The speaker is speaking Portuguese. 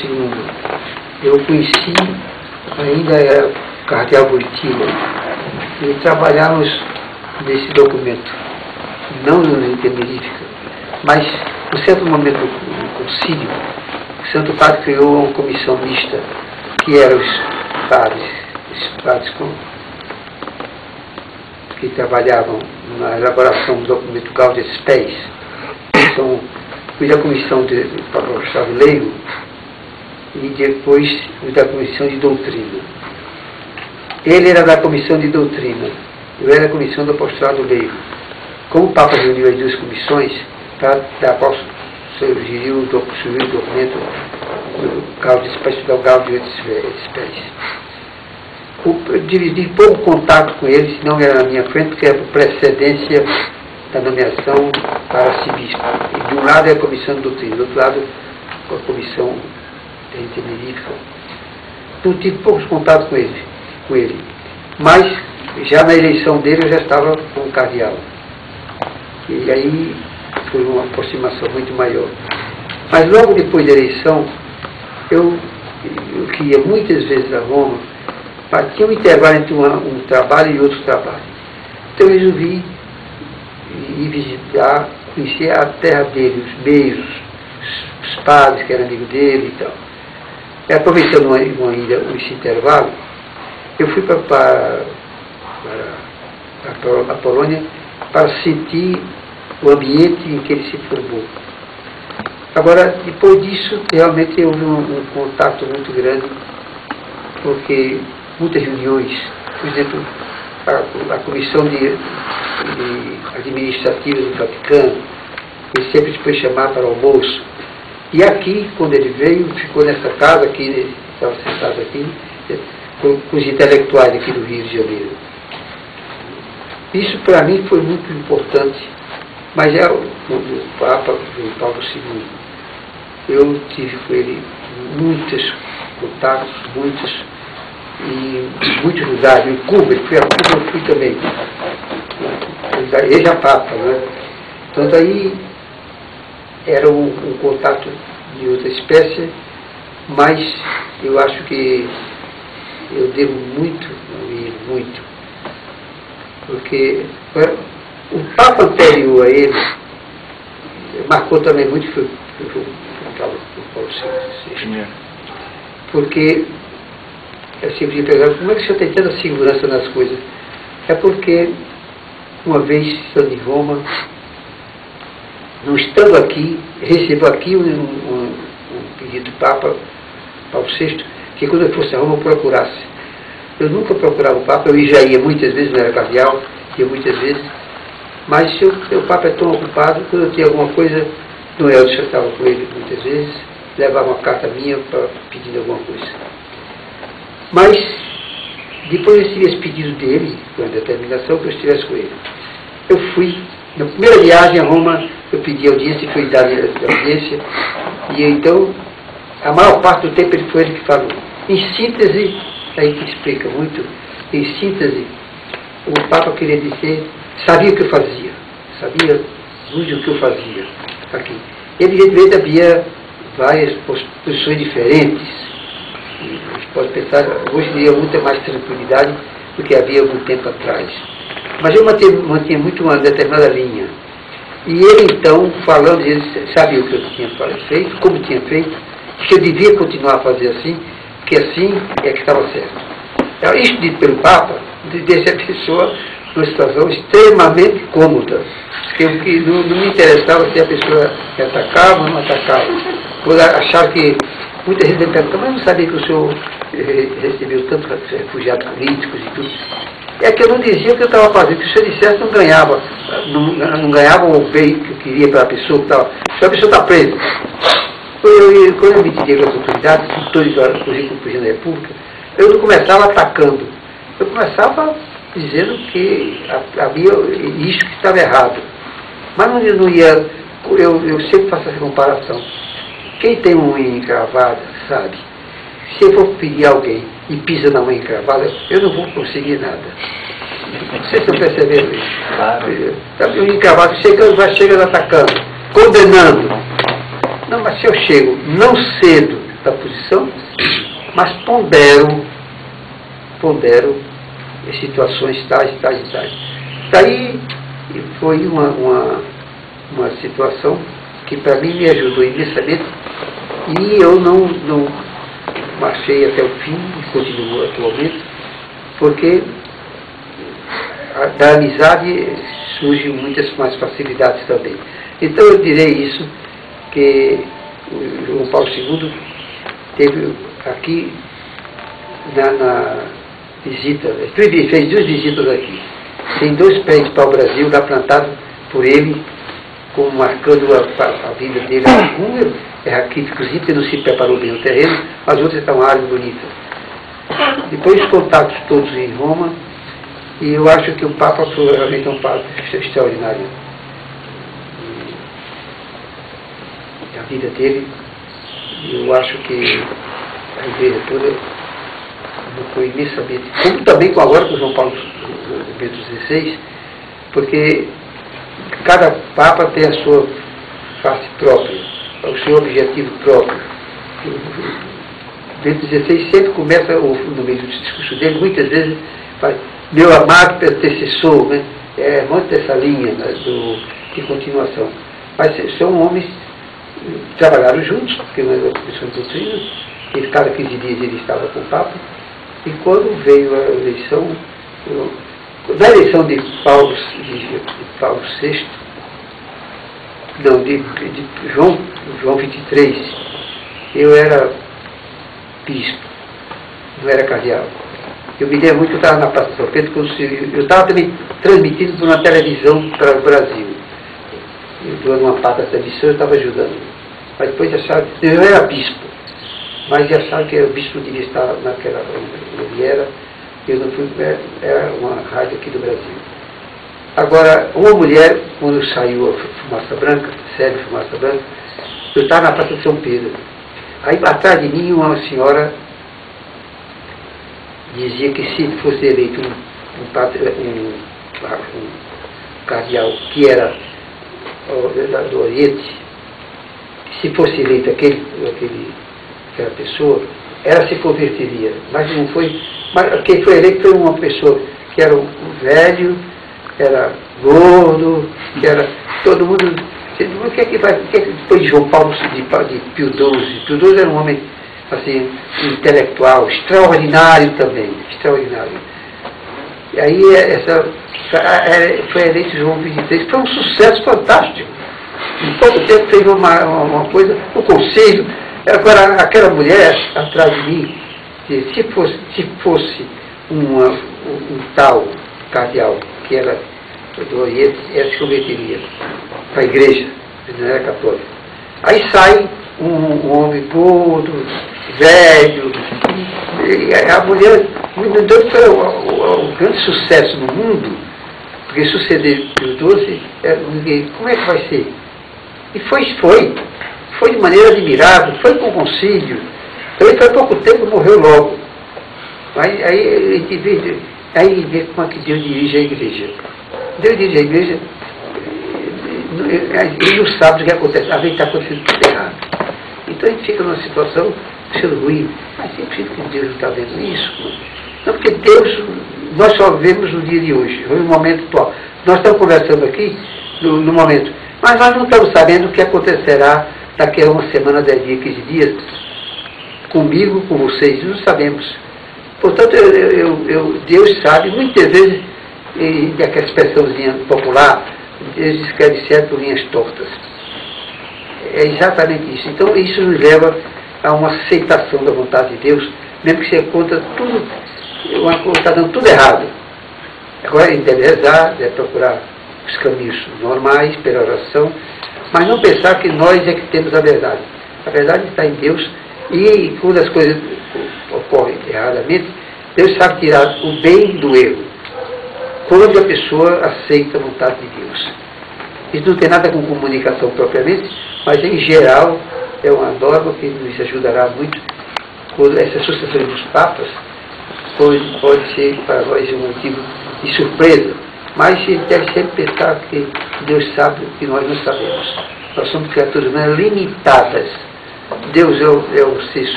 II. Eu conheci, ainda era cardeal Wojtyła, e trabalhamos nesse documento, não no Tenerife, mas, no certo momento do concílio, o Santo Padre criou uma comissão mista, que eram os padres que trabalhavam na elaboração do documento Gaudium et Spes. Então, fui da comissão de apostolado leigo e depois fui da comissão de doutrina. Ele era da comissão de doutrina, eu era da comissão do apostolado leigo. Como o Papa reuniu as duas comissões, da qual surgiu o documento para estudar o Gaudium et Spes. Eu dividi pouco contato com ele, se não era na minha frente, porque era por precedência da nomeação para arcebispo. E de um lado é a comissão de doutrina, do outro lado a comissão de Tenerife. Então tive poucos contatos com ele. Mas já na eleição dele eu já estava com o cardeal. E aí foi uma aproximação muito maior. Mas logo depois da eleição, eu ia muitas vezes a Roma, mas tinha um intervalo entre um trabalho e outro trabalho. Então eu resolvi ir visitar, conhecer a terra dele, os meios, os padres que eram amigos dele e tal. E aproveitando ainda esse intervalo, eu fui para a Polônia para sentir o ambiente em que ele se formou. Agora, depois disso, realmente houve um contato muito grande, porque muitas reuniões, por exemplo, a comissão administrativa do Vaticano, ele sempre foi chamado para o almoço. E aqui, quando ele veio, ficou nessa casa, aqui, ele estava sentado aqui, com os intelectuais aqui do Rio de Janeiro. Isso para mim foi muito importante, mas é o Papa Paulo II. Eu tive com ele muitos contatos, em muitos lugares. Em Cuba, ele foi a Cuba, eu fui também. Ele já Papa, né? Então daí era um contato de outra espécie, mas eu acho que eu devo muito, porque o Papa anterior a ele marcou também muito, foi o Paulo VI. Porque eu sempre ia perguntar, como é que o senhor tem tanta segurança nas coisas? É porque, uma vez, estando em Roma, não estando aqui, recebo aqui um pedido do Papa Paulo VI, que quando eu fosse a Roma eu procurasse. Eu nunca procurava o Papa, eu já ia muitas vezes, não era cardeal, ia muitas vezes, mas se o Papa é tão ocupado, quando eu tinha alguma coisa, no Elcio eu estava com ele muitas vezes, levava uma carta minha pedindo alguma coisa. Mas, depois eu recebi esse pedido dele, com a determinação que eu estivesse com ele. Eu fui, na primeira viagem a Roma, eu pedi audiência e fui dar a audiência, e então, a maior parte do tempo ele foi ele que falou. Em síntese, aí que explica muito, em síntese, o Papa queria dizer, sabia o que eu fazia, sabia muito o que eu fazia aqui. Ele, de vez, havia várias posições diferentes. A gente pode pensar, hoje em dia, muita mais tranquilidade do que havia algum tempo atrás. Mas eu mantinha muito uma determinada linha. E ele, então, falando, ele sabia o que eu tinha feito, como tinha feito, que eu devia continuar a fazer assim, que assim é que estava certo. Então, isso dito pelo Papa, deixa a pessoa numa situação extremamente cômoda, porque o que não me interessava se a pessoa me atacava ou não atacava. Por achar que muita gente me pergunta, mas eu não sabia que o senhor recebeu tantos refugiados políticos e tudo. É que eu não dizia o que eu estava fazendo, que se eu dissesse não ganhava o bem que eu queria para a pessoa que estava. Se a pessoa está presa. Quando eu me dirigi com as autoridades, inclusive com o presidente da República, eu não começava atacando, eu começava dizendo que havia isso que estava errado. Mas não ia, eu sempre faço essa comparação. Quem tem uma unha encravada, sabe, se eu for pedir a alguém e pisa na unha encravada, eu não vou conseguir nada. Não sei se estão percebendo isso. Claro. A unha encravada chega atacando, condenando. Não, mas se eu chego, não cedo, da posição, mas pondero situações tais. Daí foi uma situação que para mim me ajudou imensamente, e eu não marchei até o fim, e continuo atualmente, porque da amizade surgem muitas mais facilidades também. Então eu direi isso, que o João Paulo II teve aqui na visita, fez 2 visitas aqui. Tem 2 pés para o Brasil, lá plantado por ele, como marcando a vida dele. Um é raquítico, que não se preparou bem o terreno, as outras estão árvores bonitas. Depois os contatos todos em Roma, e eu acho que o Papa foi realmente um Papa extraordinário. E a vida dele, eu acho que a igreja toda foi imensamente, como também agora com o João Paulo Bento XVI, porque cada Papa tem a sua face própria, o seu objetivo próprio. Bento XVI sempre começa, no meio do discurso dele, muitas vezes faz, meu amado antecessor, né? É muito essa linha, né, de continuação. Mas são homens que trabalharam juntos, porque não era uma questão de doutrina, que cada 15 dias ele estava com o Papa, e quando veio a eleição, na eleição de Paulo VI, não, de João 23, eu era bispo, não era cardeal. Eu me lembro muito que eu estava na Praça de São Pedro, eu estava também transmitindo por uma televisão para o Brasil. Eu dou uma parte dessa missão, eu estava ajudando. Mas depois acharam, eu era bispo, mas acharam que o bispo devia estar naquela onde ele era. Eu não fui, era uma rádio aqui do Brasil. Agora, uma mulher, quando saiu a fumaça branca, sério fumaça branca, eu estava na Praça de São Pedro. Aí atrás de mim uma senhora dizia que se fosse eleito um cardeal que era do Oriente, se fosse eleito aquela pessoa, ela se converteria. Mas não foi. Mas quem foi eleito foi uma pessoa que era um velho, era gordo, que era todo mundo. O que é que depois de João Paulo, de Pio XII? Pio XII era um homem assim, intelectual, extraordinário também, extraordinário. E aí foi eleito João XXIII, foi um sucesso fantástico. Em pouco tempo fez uma coisa, o conselho. Agora, aquela mulher atrás de mim, se fosse um tal cardeal que era do Oriente, ela se converteria para a igreja, não era católica. Aí sai um homem gordo, velho, e a mulher, então foi o grande sucesso no mundo, porque suceder Pio XII, como é que vai ser? E foi de maneira admirável, foi com concílio. Então ele foi há pouco tempo, morreu logo. Aí vê como é que Deus dirige a igreja. Deus dirige a igreja, ele não sabe o que acontece, às vezes está acontecendo tudo errado. Então a gente fica numa situação sendo ruim, mas sempre que Deus não está vendo isso. Não, porque Deus, nós só vemos no dia de hoje, no momento atual. Nós estamos conversando aqui no momento, mas nós não estamos sabendo o que acontecerá daqui a uma semana, 10 dias, 15 dias, comigo, com vocês, não sabemos. Portanto, Deus sabe, muitas vezes, aquela expressãozinha popular, Deus escreve certo por linhas tortas. É exatamente isso. Então, isso nos leva a uma aceitação da vontade de Deus, mesmo que você conta tudo, está dando tudo errado. Agora, a gente deve rezar, deve procurar os caminhos normais, pela oração, mas não pensar que nós é que temos a verdade. A verdade está em Deus, e quando as coisas ocorrem erradamente, Deus sabe tirar o bem do erro, quando a pessoa aceita a vontade de Deus. Isso não tem nada com comunicação propriamente, mas em geral é uma norma que nos ajudará muito. Quando essa sucessão dos papas pode ser para nós um motivo de surpresa, mas a gente deve sempre pensar que Deus sabe o que nós não sabemos. Nós somos criaturas limitadas, Deus é um ser